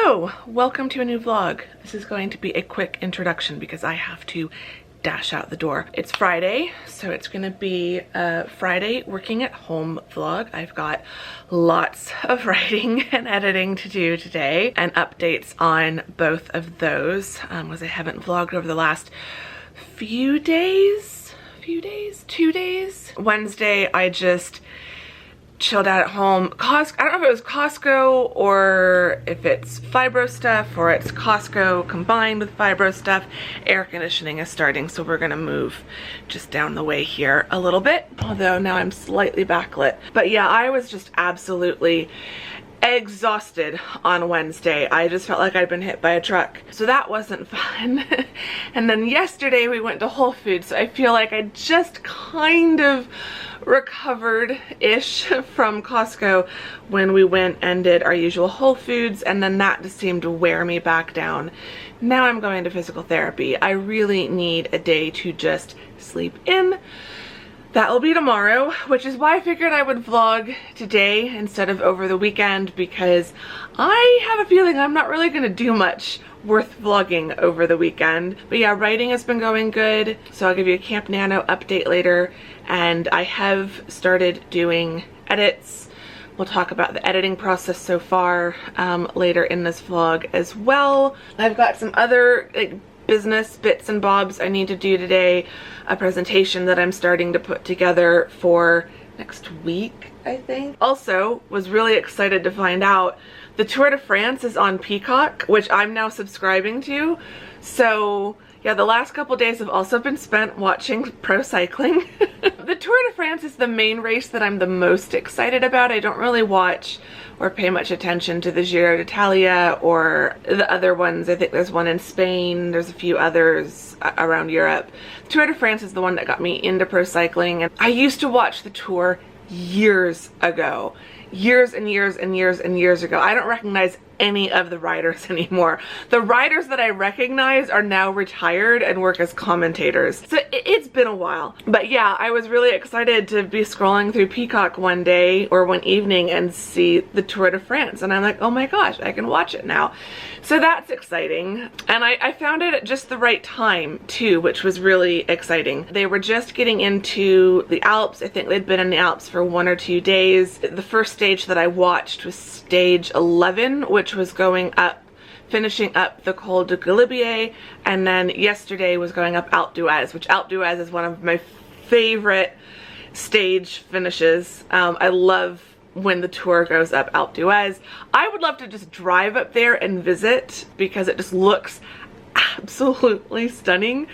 So, welcome to a new vlog. This is going to be a quick introduction because I have to dash out the door. It's Friday, so it's gonna be a Friday working at home vlog. I've got lots of writing and editing to do today and updates on both of those, as I haven't vlogged over the last few days, 2 days. Wednesday, I just chilled out at home. I don't know if it was Costco or if it's fibro stuff or it's Costco combined with fibro stuff. Air conditioning is starting, so we're gonna move just down the way here a little bit, although now I'm slightly backlit. But yeah, I was just absolutely exhausted on Wednesday. I just felt like I'd been hit by a truck, so that wasn't fun. And then yesterday we went to Whole Foods, so I feel like I just kind of recovered-ish from Costco when we went and did our usual Whole Foods, and then that just seemed to wear me back down. Now I'm going to physical therapy. I really need a day to just sleep in. That will be tomorrow, which is why I figured I would vlog today instead of over the weekend, because I have a feeling I'm not really gonna do much worth vlogging over the weekend. But yeah, writing has been going good, so I'll give you a Camp Nano update later, and I have started doing edits. We'll talk about the editing process so far later in this vlog as well. I've got some other business bits and bobs I need to do today. A presentation that I'm starting to put together for next week, I think. Also, was really excited to find out the Tour de France is on Peacock, which I'm now subscribing to. So yeah, the last couple days have also been spent watching pro cycling. The Tour de France is the main race that I'm the most excited about. I don't really watch or pay much attention to the Giro d'Italia or the other ones. I think there's one in Spain, there's a few others around Europe. The Tour de France is the one that got me into pro cycling, and I used to watch the Tour years ago. Years and years and years and years ago. I don't recognize any of the riders anymore. The riders that I recognize are now retired and work as commentators. So it's been a while. But yeah, I was really excited to be scrolling through Peacock one day or one evening and see the Tour de France. And I'm like, oh my gosh, I can watch it now. So that's exciting. And I found it at just the right time too, which was really exciting. They were just getting into the Alps. I think they'd been in the Alps for 1 or 2 days. The first stage that I watched was stage 11, which was going up, finishing up the Col de Galibier, and then yesterday was going up Alpe d'Huez, which Alpe d'Huez is one of my favorite stage finishes. I love when the tour goes up Alpe d'Huez. I would love to just drive up there and visit because it just looks absolutely stunning.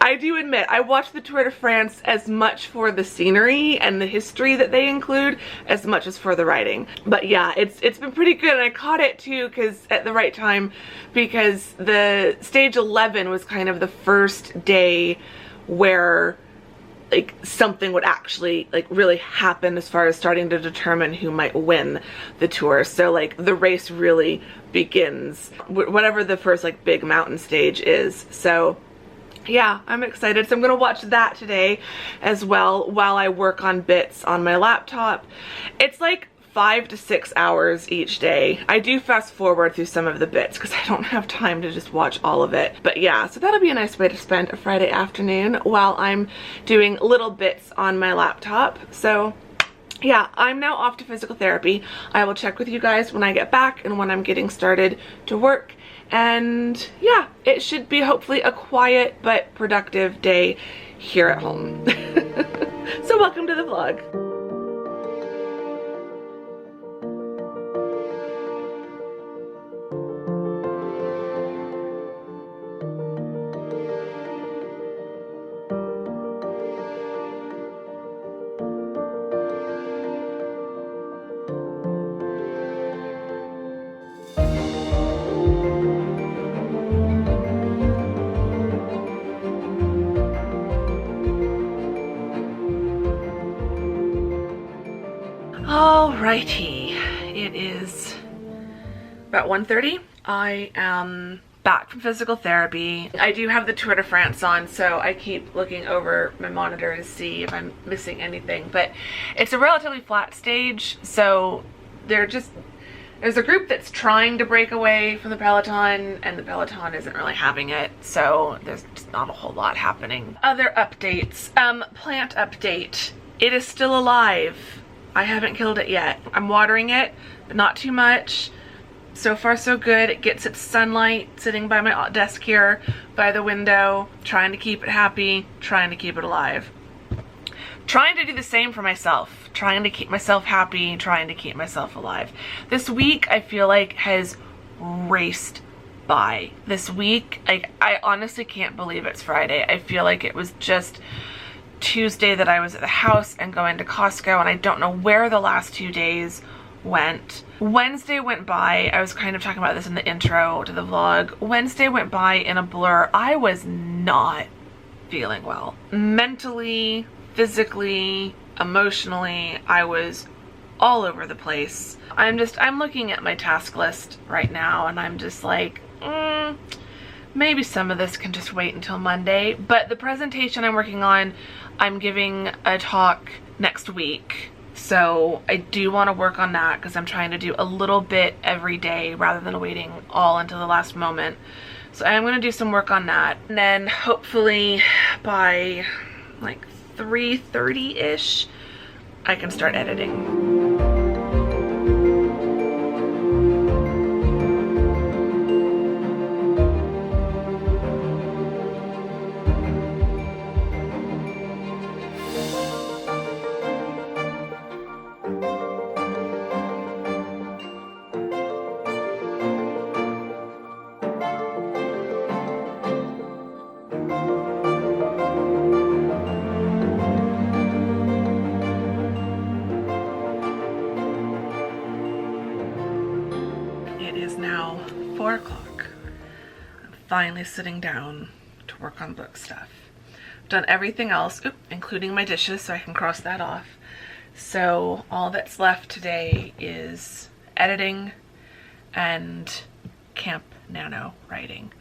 I do admit I watched the Tour de France as much for the scenery and the history that they include as much as for the writing. But yeah, it's been pretty good, and I caught it too because at the right time, because the stage 11 was kind of the first day where like something would actually like really happen as far as starting to determine who might win the tour. So like the race really begins whatever the first like big mountain stage is. So yeah, I'm excited. So I'm gonna watch that today as well while I work on bits on my laptop. It's like 5 to 6 hours each day. I do fast forward through some of the bits because I don't have time to just watch all of it. But yeah, so that'll be a nice way to spend a Friday afternoon while I'm doing little bits on my laptop. So yeah, I'm now off to physical therapy. I will check with you guys when I get back and when I'm getting started to work. And yeah, it should be hopefully a quiet but productive day here at home. So welcome to the vlog. Alrighty, it is about 1:30. I am back from physical therapy. I do have the Tour de France on, so I keep looking over my monitor to see if I'm missing anything, but it's a relatively flat stage, so they're just There's a group that's trying to break away from the Peloton, and the Peloton isn't really having it, so there's just not a whole lot happening. Other updates. Plant update. It is still alive. I haven't killed it yet. I'm watering it, but not too much. So far so good. It gets its sunlight sitting by my desk here by the window, trying to keep it happy, trying to keep it alive. Trying to do the same for myself, trying to keep myself happy, trying to keep myself alive. This week I feel like has raced by. This week, I honestly can't believe it's Friday. I feel like it was just Tuesday that I was at the house and going to Costco, and I don't know where the last 2 days went. Wednesday went by. I was kind of talking about this in the intro to the vlog. Wednesday went by in a blur. I was not feeling well. Mentally, physically, emotionally, I was all over the place. I'm looking at my task list right now, and I'm just like, maybe some of this can just wait until Monday. But the presentation I'm working on, I'm giving a talk next week. So I do want to work on that because I'm trying to do a little bit every day rather than waiting all until the last moment. So I'm going to do some work on that. And then hopefully by like 3:30-ish, I can start editing. Now 4 o'clock. I'm finally sitting down to work on book stuff. I've done everything else, including my dishes, so I can cross that off. So all that's left today is editing and Camp NaNoWriMo.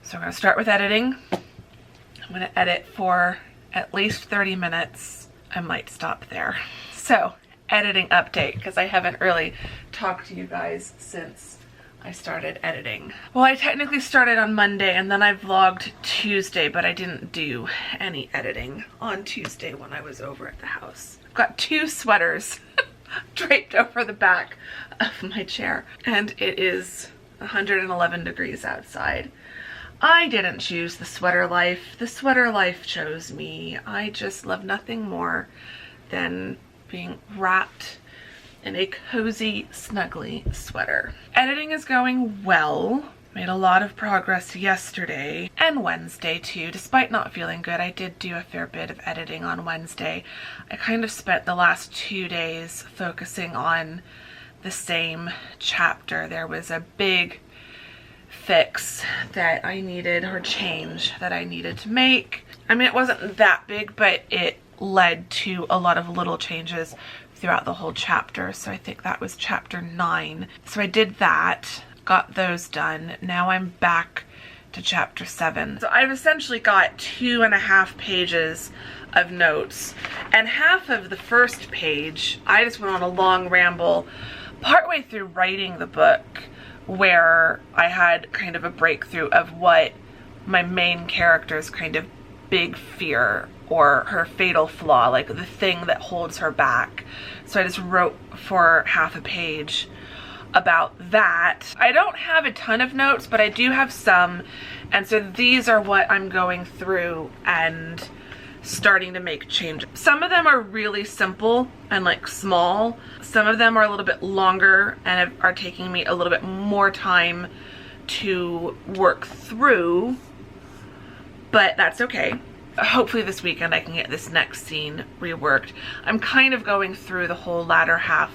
So I'm going to start with editing. I'm going to edit for at least 30 minutes. I might stop there. So editing update, because I haven't really talked to you guys since I started editing. Well, I technically started on Monday and then I vlogged Tuesday, but I didn't do any editing on Tuesday when I was over at the house. I've got 2 sweaters draped over the back of my chair, and it is 111 degrees outside. I didn't choose the sweater life. The sweater life chose me. I just love nothing more than being wrapped in a cozy, snuggly sweater. Editing is going well. Made a lot of progress yesterday and Wednesday too. Despite not feeling good, I did do a fair bit of editing on Wednesday. I kind of spent the last 2 days focusing on the same chapter. There was a big fix that I needed, or change that I needed to make. I mean, it wasn't that big, but it led to a lot of little changes throughout the whole chapter. So I think that was chapter 9. So I did that, got those done. Now I'm back to chapter 7. So I've essentially got 2.5 pages of notes, and half of the first page I just went on a long ramble partway through writing the book, where I had kind of a breakthrough of what my main character's kind of big fear or her fatal flaw, like the thing that holds her back. So I just wrote for half a page about that. I don't have a ton of notes, but I do have some, and so these are what I'm going through and starting to make changes. Some of them are really simple and like small. Some of them are a little bit longer and are taking me a little bit more time to work through, but that's okay. Hopefully this weekend I can get this next scene reworked. I'm kind of going through the whole latter half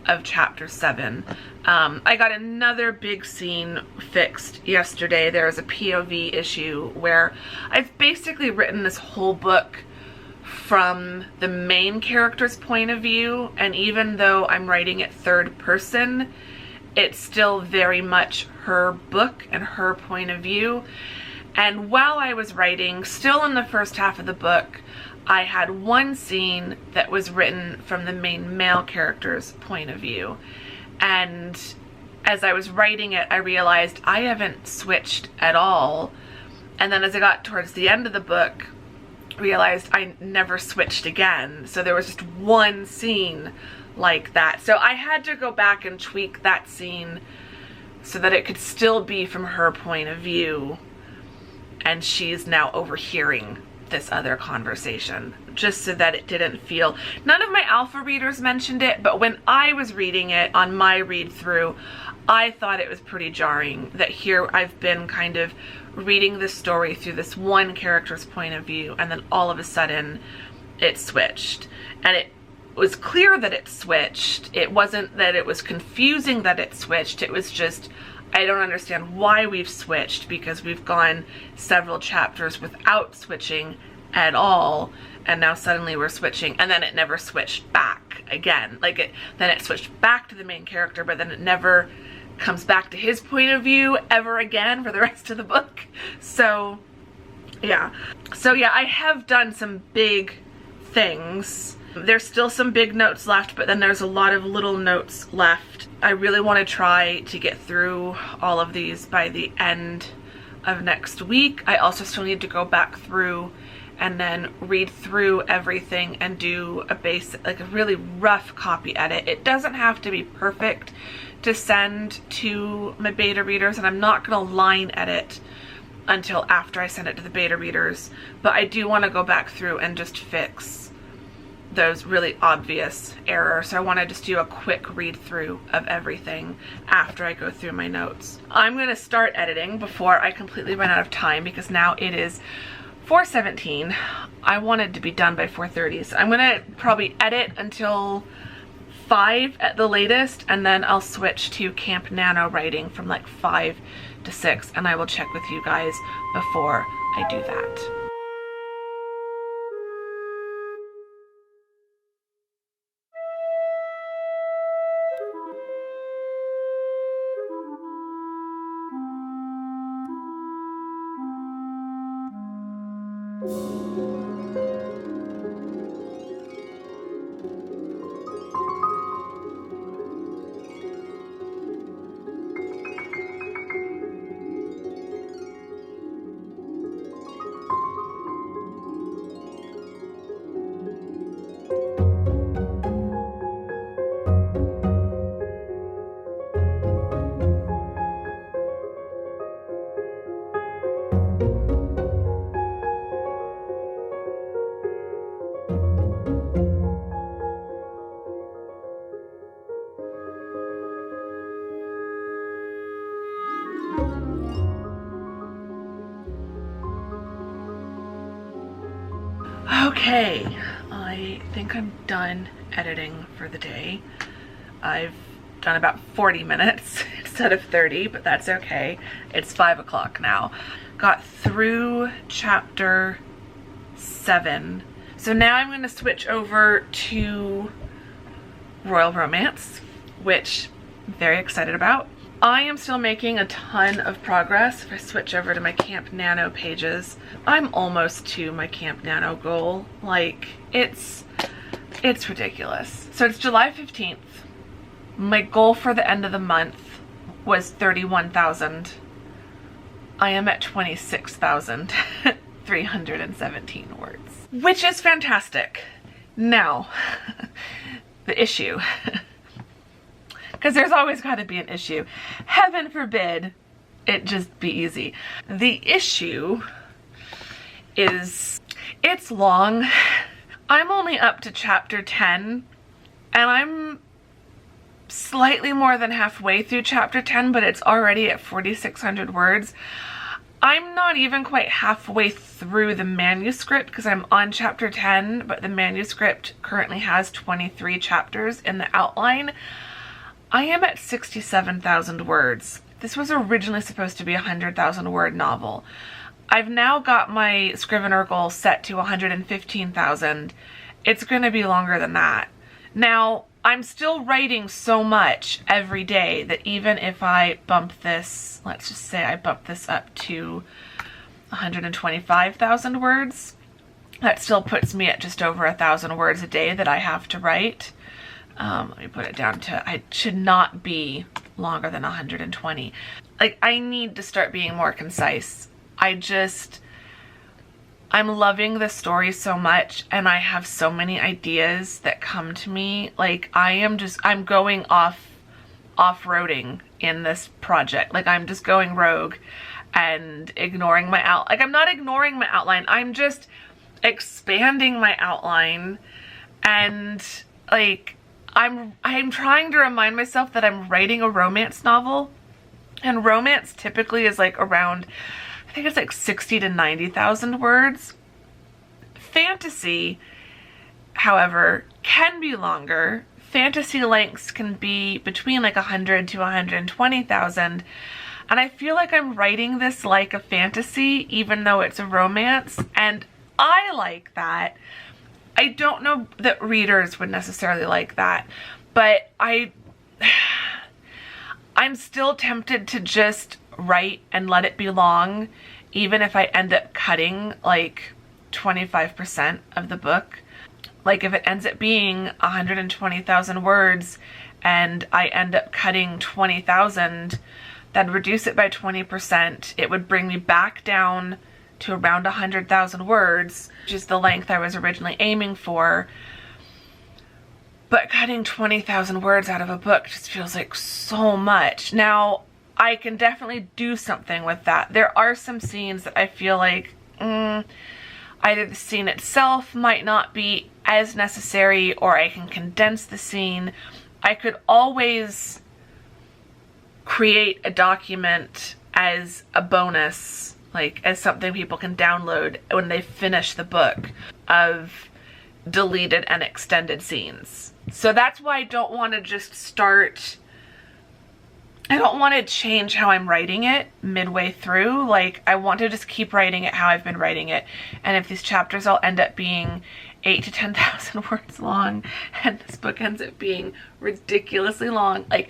of chapter 7. I got another big scene fixed yesterday. There was a POV issue where I've basically written this whole book from the main character's point of view, and even though I'm writing it third person, it's still very much her book and her point of view. And while I was writing, still in the first half of the book, I had one scene that was written from the main male character's point of view. And as I was writing it, I realized I haven't switched at all. And then as I got towards the end of the book, realized I never switched again. So there was just one scene like that. So I had to go back and tweak that scene so that it could still be from her point of view, and she's now overhearing this other conversation, just so that it didn't feel, none of my alpha readers mentioned it, but when I was reading it on my read through, I thought it was pretty jarring that here I've been kind of reading this story through this one character's point of view, and then all of a sudden it switched. And it was clear that it switched. It wasn't that it was confusing that it switched. It was just, I don't understand why we've switched, because we've gone several chapters without switching at all, and now suddenly we're switching, and then it never switched back again. Like then it switched back to the main character, but then it never comes back to his point of view ever again for the rest of the book. So yeah, I have done some big things. There's still some big notes left, but then there's a lot of little notes left. I really want to try to get through all of these by the end of next week. I also still need to go back through and then read through everything and do a basic, like a really rough copy edit. It doesn't have to be perfect to send to my beta readers, and I'm not going to line edit until after I send it to the beta readers, but I do want to go back through and just fix those really obvious errors. So I want to just do a quick read through of everything after I go through my notes. I'm going to start editing before I completely run out of time, because now it is 4:17. I wanted to be done by 4:30, so I'm going to probably edit until 5 at the latest, and then I'll switch to Camp NaNoWriMo from like 5 to 6, and I will check with you guys before I do that. Okay, I think I'm done editing for the day. I've done about 40 minutes instead of 30, but that's okay. It's 5 o'clock now. Got through chapter 7. So now I'm going to switch over to Royal Romance, which I'm very excited about. I am still making a ton of progress. If I switch over to my Camp Nano pages, I'm almost to my Camp Nano goal. Like, it's ridiculous. So it's July 15th. My goal for the end of the month was 31,000. I am at 26,317 words, which is fantastic. Now, the issue, because there's always got to be an issue. Heaven forbid it just be easy. The issue is it's long. I'm only up to chapter 10, and I'm slightly more than halfway through chapter 10, but it's already at 4,600 words. I'm not even quite halfway through the manuscript because I'm on chapter 10, but the manuscript currently has 23 chapters in the outline. I am at 67,000 words. This was originally supposed to be a 100,000 word novel. I've now got my Scrivener goal set to 115,000. It's going to be longer than that. Now, I'm still writing so much every day that even if I bump this, let's just say I bump this up to 125,000 words, that still puts me at just over 1,000 words a day that I have to write. Let me put it down to, I should not be longer than 120. Like, I need to start being more concise. I'm loving the story so much, and I have so many ideas that come to me. Like, I'm going off-roading in this project. Like, I'm just going rogue and ignoring my I'm not ignoring my outline. I'm just expanding my outline, and like, I'm trying to remind myself that I'm writing a romance novel, and romance typically is like around, I think it's like 60 to 90,000 words. Fantasy, however, can be longer. Fantasy lengths can be between like 100 to 120,000. And I feel like I'm writing this like a fantasy, even though it's a romance. And I like that. I don't know that readers would necessarily like that, but I'm still tempted to just write and let it be long, even if I end up cutting like 25% of the book. Like, if it ends up being 120,000 words and I end up cutting 20,000, that'd reduce it by 20%. It would bring me back down to around 100,000 words, which is the length I was originally aiming for. But cutting 20,000 words out of a book just feels like so much. Now, I can definitely do something with that. There are some scenes that I feel like either the scene itself might not be as necessary, or I can condense the scene. I could always create a document as a bonus, like as something people can download when they finish the book, of deleted and extended scenes. So that's why I don't want to just start, I don't want to change how I'm writing it midway through. Like, I want to just keep writing it how I've been writing it. And if these chapters all end up being 8,000 to 10,000 words long, and this book ends up being ridiculously long, like,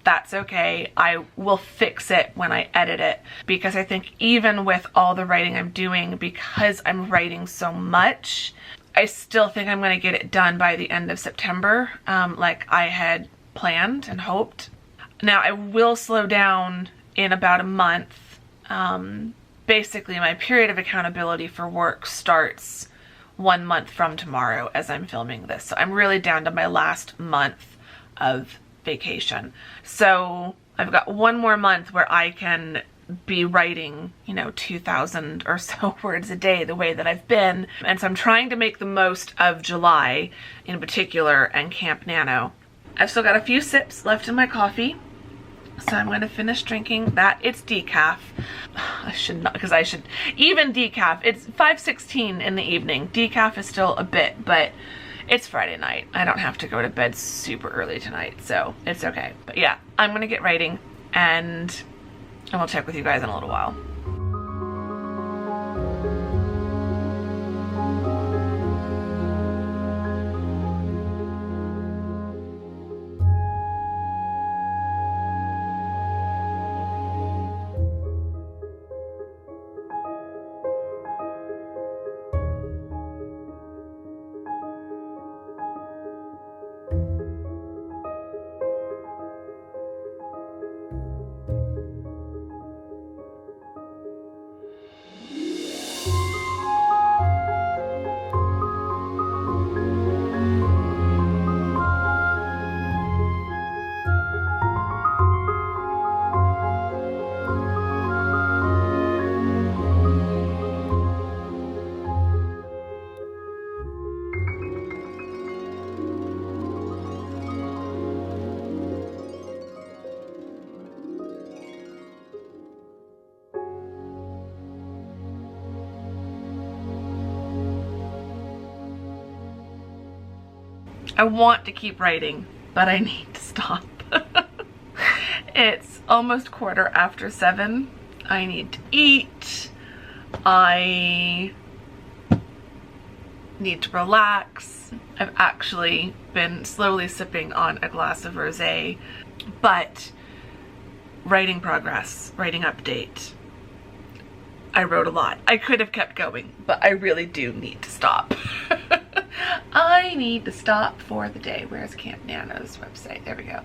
that's okay. I will fix it when I edit it, because I think even with all the writing I'm doing, because I'm writing so much, I still think I'm going to get it done by the end of September, like I had planned and hoped. Now, I will slow down in about a month. Basically, my period of accountability for work starts 1 month from tomorrow as I'm filming this. So I'm really down to my last month of vacation. So I've got 1 more month where I can be writing, 2,000 or so words a day the way that I've been. And so I'm trying to make the most of July in particular and Camp Nano. I've still got a few sips left in my coffee, so I'm going to finish drinking that. It's decaf. I should not, because I should, even decaf, it's 5:16 in the evening. Decaf is still a bit, but it's Friday night. I don't have to go to bed super early tonight, so it's okay. But yeah, I'm going to get writing, and we'll check with you guys in a little while. I want to keep writing, but I need to stop. It's almost 7:15. I need to eat. I need to relax. I've actually been slowly sipping on a glass of rosé, but writing progress, writing update. I wrote a lot. I could have kept going, but I really do need to stop. I need to stop for the day. Where's Camp Nano's website? There we go.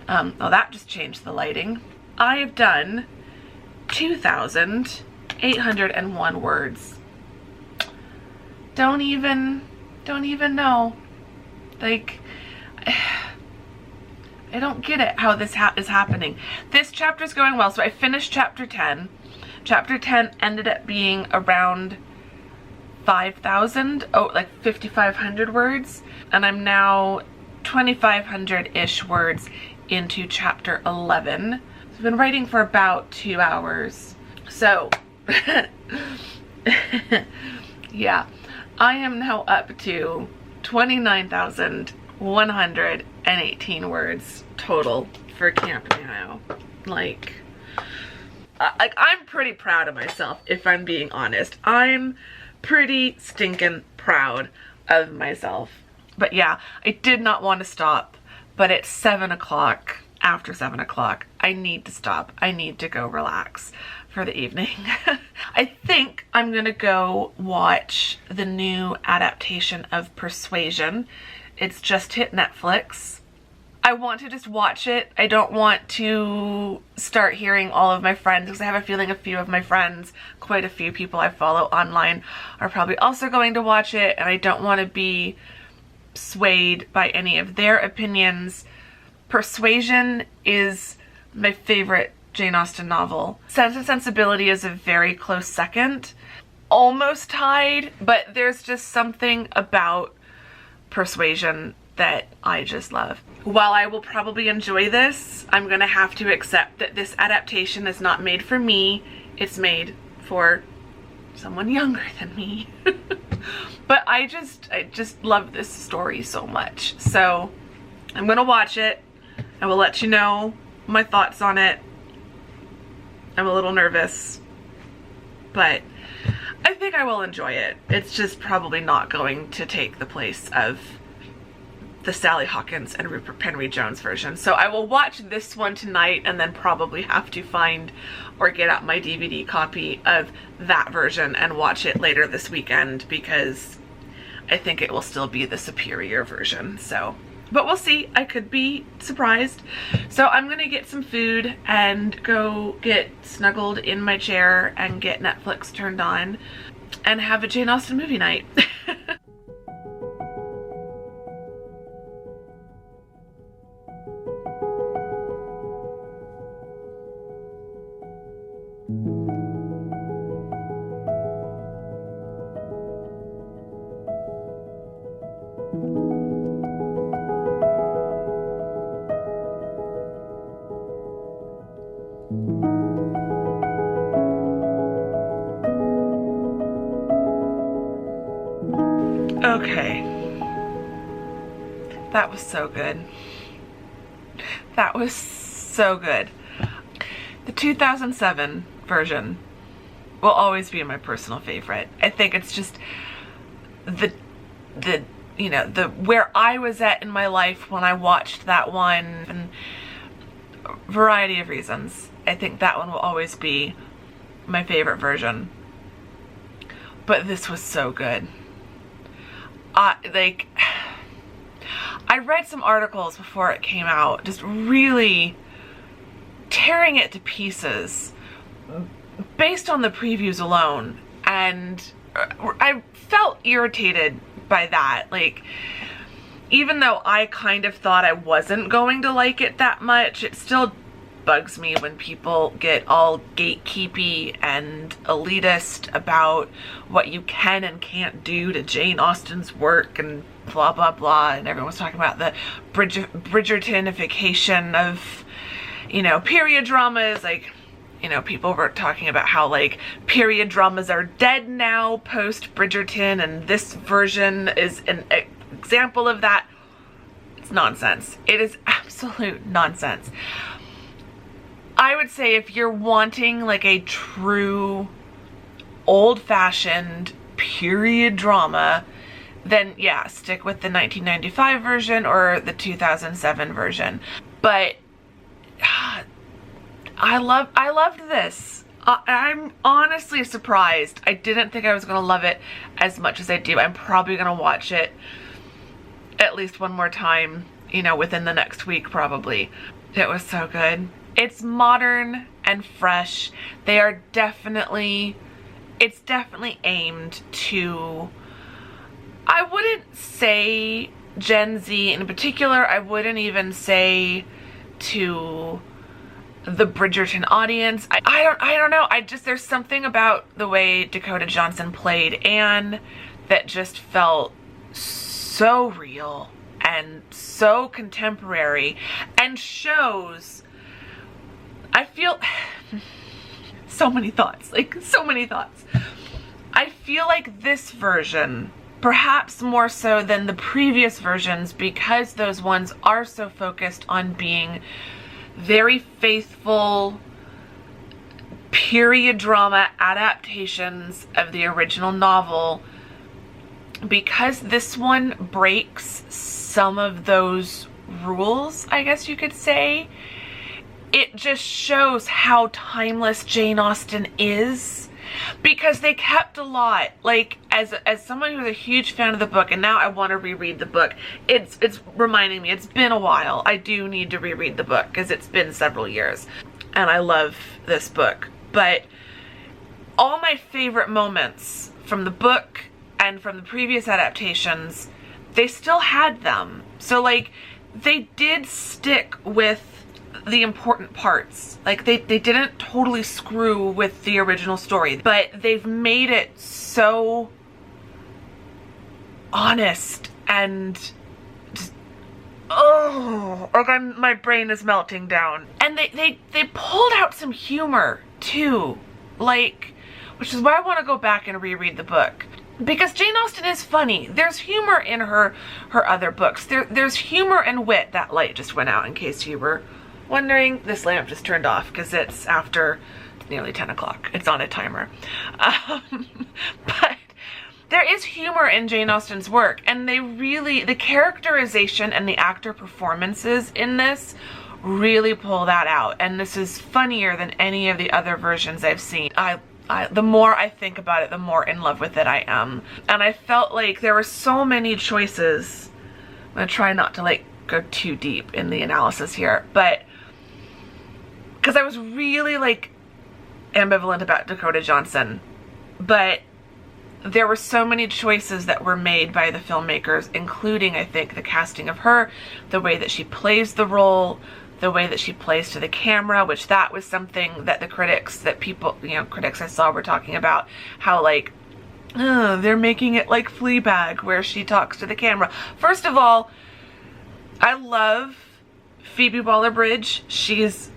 Oh, that just changed the lighting. I have done 2,801 words. Don't even know. Like, I don't get it how this is happening. This chapter's going well. So I finished chapter 10. Chapter 10 ended up being around 5,000, like 5,500 words. And I'm now 2,500-ish words into chapter 11. So I've been writing for about 2 hours. So, yeah, I am now up to 29,118 words total for Camp Nano. Like, I'm pretty proud of myself, if I'm being honest. I'm pretty stinking proud of myself. But yeah, I did not want to stop, but it's 7 o'clock. After 7 o'clock, I need to stop. I need to go relax for the evening. I think I'm gonna go watch the new adaptation of Persuasion. It's just hit Netflix. I want to just watch it. I don't want to start hearing all of my friends, because I have a feeling a few of my friends, quite a few people I follow online, are probably also going to watch it, and I don't want to be swayed by any of their opinions. Persuasion is my favorite Jane Austen novel. Sense and Sensibility is a very close second. Almost tied, but there's just something about Persuasion that I just love. While I will probably enjoy this, I'm gonna have to accept that this adaptation is not made for me. It's made for someone younger than me. But I just love this story so much. So I'm gonna watch it. I will let you know my thoughts on it. I'm a little nervous, but I think I will enjoy it. It's just probably not going to take the place of the Sally Hawkins and Rupert Penry Jones version. So I will watch this one tonight and then probably have to find or get out my DVD copy of that version and watch it later this weekend, because I think it will still be the superior version. So, but we'll see. I could be surprised. So I'm gonna get some food and go get snuggled in my chair and get Netflix turned on and have a Jane Austen movie night. Okay, that was so good. That was so good. The 2007 version will always be my personal favorite. I think it's just the you know, the where I was at in my life when I watched that one, and a variety of reasons. I think that one will always be my favorite version. But this was so good. Like, I read some articles before it came out, just really tearing it to pieces based on the previews alone, and I felt irritated by that. Like, even though I kind of thought I wasn't going to like it that much, it still bugs me when people get all gatekeepy and elitist about what you can and can't do to Jane Austen's work and blah blah blah, and everyone's talking about the Bridgertonification of, you know, period dramas. Like, you know, people were talking about how, like, period dramas are dead now post Bridgerton, and this version is an example of that. It's nonsense. It is absolute nonsense. I would say if you're wanting like a true old-fashioned period drama, then yeah, stick with the 1995 version or the 2007 version. But I loved this. I'm honestly surprised. I didn't think I was gonna love it as much as I do. I'm probably gonna watch it at least one more time, you know, within the next week probably. It was so good. It's modern and fresh. They are definitely, it's definitely aimed to, I wouldn't say Gen Z in particular. I wouldn't even say to the Bridgerton audience. I don't know. There's something about the way Dakota Johnson played Anne that just felt so real and so contemporary, and shows, I feel so many thoughts, like so many thoughts. I feel like this version, perhaps more so than the previous versions, because those ones are so focused on being very faithful period drama adaptations of the original novel, because this one breaks some of those rules, I guess you could say, it just shows how timeless Jane Austen is, because they kept a lot, like, as someone who's a huge fan of the book, and now I want to reread the book, it's reminding me, it's been a while. I do need to reread the book because it's been several years and I love this book, but all my favorite moments from the book and from the previous adaptations, they still had them. So like, they did stick with the important parts. Like they didn't totally screw with the original story, but they've made it so honest and just, oh, like my brain is melting down. And they pulled out some humor too, like, which is why I want to go back and reread the book. Because Jane Austen is funny. There's humor in her other books. There's humor and wit. That light just went out in case you were wondering. This lamp just turned off because it's after nearly 10 o'clock. It's on a timer. But there is humor in Jane Austen's work, and the characterization and the actor performances in this really pull that out. And this is funnier than any of the other versions I've seen. The more I think about it, the more in love with it I am. And I felt like there were so many choices. I'm gonna try not to like go too deep in the analysis here, but because I was really like ambivalent about Dakota Johnson, but there were so many choices that were made by the filmmakers, including, I think, the casting of her, the way that she plays the role, the way that she plays to the camera, which that was something that the critics, critics I saw were talking about, how like, they're making it like Fleabag, where she talks to the camera. First of all, I love Phoebe Waller-Bridge. She's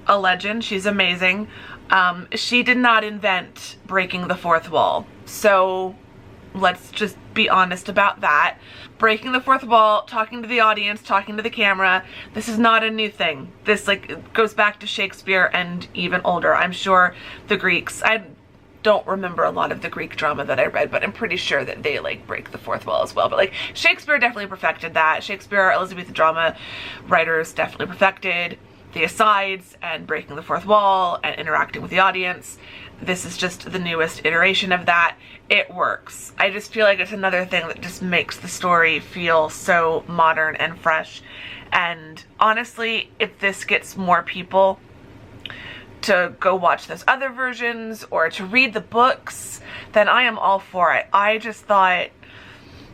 a legend. She's amazing. She did not invent breaking the fourth wall. So let's just be honest about that. Breaking the fourth wall, talking to the audience, talking to the camera, this is not a new thing. This like goes back to Shakespeare and even older. I'm sure the Greeks, I don't remember a lot of the Greek drama that I read, but I'm pretty sure that they like break the fourth wall as well. But like Shakespeare definitely perfected that. Shakespeare, Elizabethan drama writers definitely perfected the asides and breaking the fourth wall and interacting with the audience. This is just the newest iteration of that. It works. I just feel like it's another thing that just makes the story feel so modern and fresh. And honestly, if this gets more people to go watch those other versions or to read the books, then I am all for it. I just thought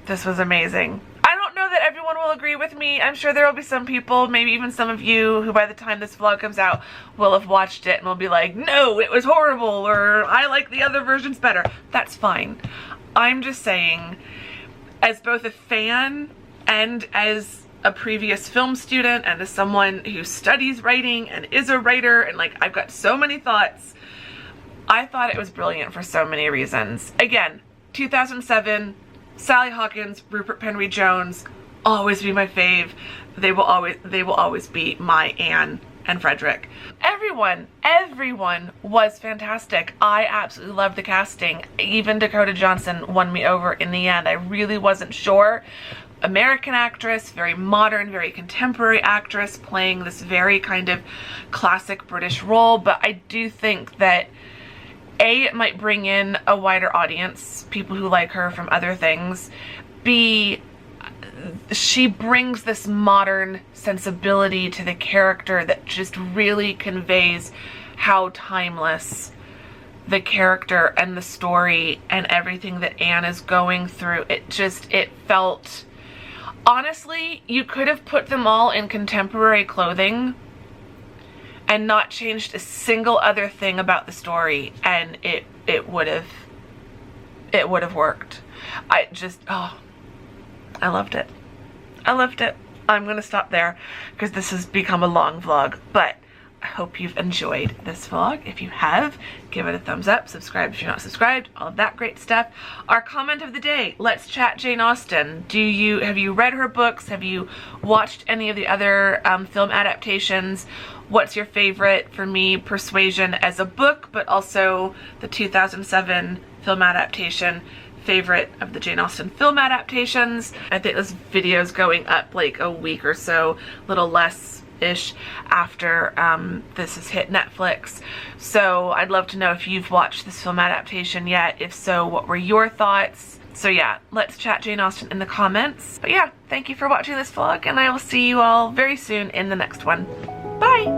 this was amazing. I don't know that everyone will agree with me. I'm sure there will be some people, maybe even some of you, who by the time this vlog comes out will have watched it and will be like, no, it was horrible, or I like the other versions better. That's fine. I'm just saying, as both a fan and as a previous film student and as someone who studies writing and is a writer, and like I've got so many thoughts, I thought it was brilliant for so many reasons. Again, 2007, Sally Hawkins, Rupert Penry Jones, always be my fave. They will always be my Anne and Frederick. Everyone was fantastic. I absolutely loved the casting. Even Dakota Johnson won me over in the end. I really wasn't sure. American actress, very modern, very contemporary actress, playing this very kind of classic British role, but I do think that A, it might bring in a wider audience, people who like her from other things. B, she brings this modern sensibility to the character that just really conveys how timeless the character and the story and everything that Anne is going through. It felt, honestly, you could have put them all in contemporary clothing and not changed a single other thing about the story, and it would have worked. I loved it. I loved it. I'm gonna stop there because this has become a long vlog, but I hope you've enjoyed this vlog. If you have, give it a thumbs up, subscribe if you're not subscribed, all of that great stuff. Our comment of the day, let's chat Jane Austen. Have you read her books? Have you watched any of the other film adaptations? What's your favorite? For me, Persuasion as a book, but also the 2007 film adaptation. Favorite of the Jane Austen film adaptations. I think this video's going up like a week or so, a little less-ish after this has hit Netflix. So I'd love to know if you've watched this film adaptation yet. If so, what were your thoughts? So yeah, let's chat Jane Austen in the comments. But yeah, thank you for watching this vlog, and I will see you all very soon in the next one. Bye!